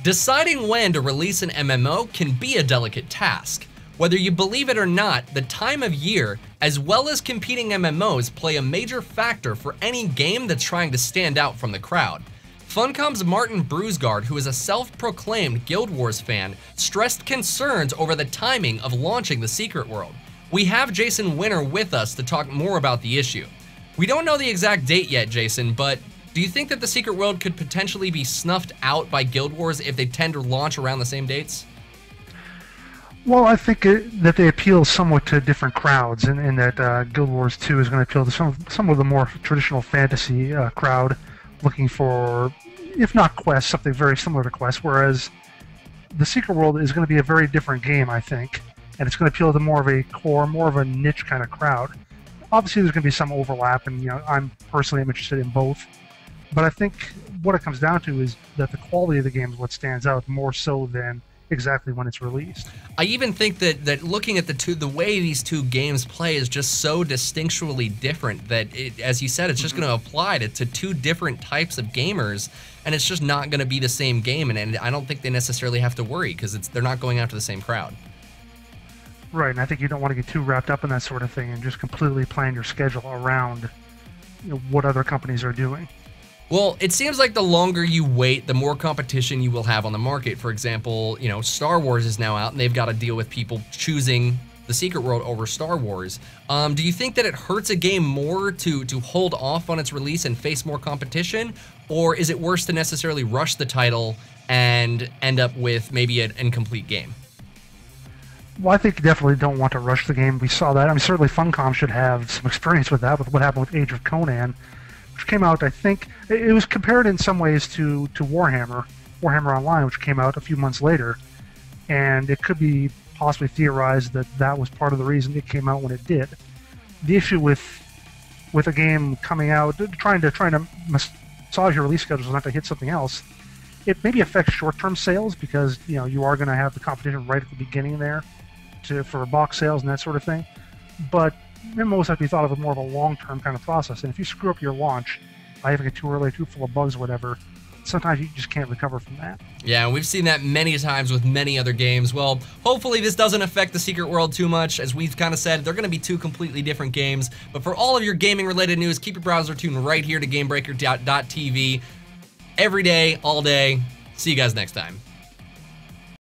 Deciding when to release an MMO can be a delicate task. Whether you believe it or not, the time of year, as well as competing MMOs, play a major factor for any game that's trying to stand out from the crowd. Funcom's Martin Bruusgaard, who is a self-proclaimed Guild Wars fan, stressed concerns over the timing of launching the Secret World. We have Jason Winter with us to talk more about the issue. We don't know the exact date yet, Jason, but do you think that the Secret World could potentially be snuffed out by Guild Wars if they tend to launch around the same dates? Well, I think that they appeal somewhat to different crowds, and that Guild Wars 2 is going to appeal to some of the more traditional fantasy crowd looking for, if not quests, something very similar to quests, whereas the Secret World is going to be a very different game, I think, and it's going to appeal to more of a core, more of a niche kind of crowd. Obviously, there's going to be some overlap, and I'm personally interested in both, but I think what it comes down to is that the quality of the game is what stands out more so than exactly when it's released. I even think that looking at the way these two games play is just so distinctually different that, as you said, it's just going to apply to two different types of gamers, and it's just not going to be the same game, and I don't think they necessarily have to worry because they're not going after the same crowd. Right, and I think you don't want to get too wrapped up in that sort of thing and just completely plan your schedule around what other companies are doing. Well, it seems like the longer you wait, the more competition you will have on the market. For example, Star Wars is now out, and they've got to deal with people choosing the Secret World over Star Wars. Do you think that it hurts a game more to hold off on its release and face more competition, or is it worse to necessarily rush the title and end up with maybe an incomplete game? Well, I think you definitely don't want to rush the game. We saw that. I mean, certainly Funcom should have some experience with that, with what happened with Age of Conan, which came out, I think, it was compared in some ways to Warhammer Online, which came out a few months later, and it could be possibly theorized that that was part of the reason it came out when it did. The issue with a game coming out, trying to massage your release schedules not to hit something else, it maybe affects short-term sales because you are going to have the competition right at the beginning there for box sales and that sort of thing, but MMOs have to be thought of as more of a long-term kind of process, and if you screw up your launch by having it too early, too full of bugs, or whatever, sometimes you just can't recover from that. Yeah, and we've seen that many times with many other games. Well, hopefully this doesn't affect the Secret World too much. As we've kind of said, they're going to be two completely different games, but for all of your gaming-related news, keep your browser tuned right here to GameBreaker.tv every day, all day. See you guys next time.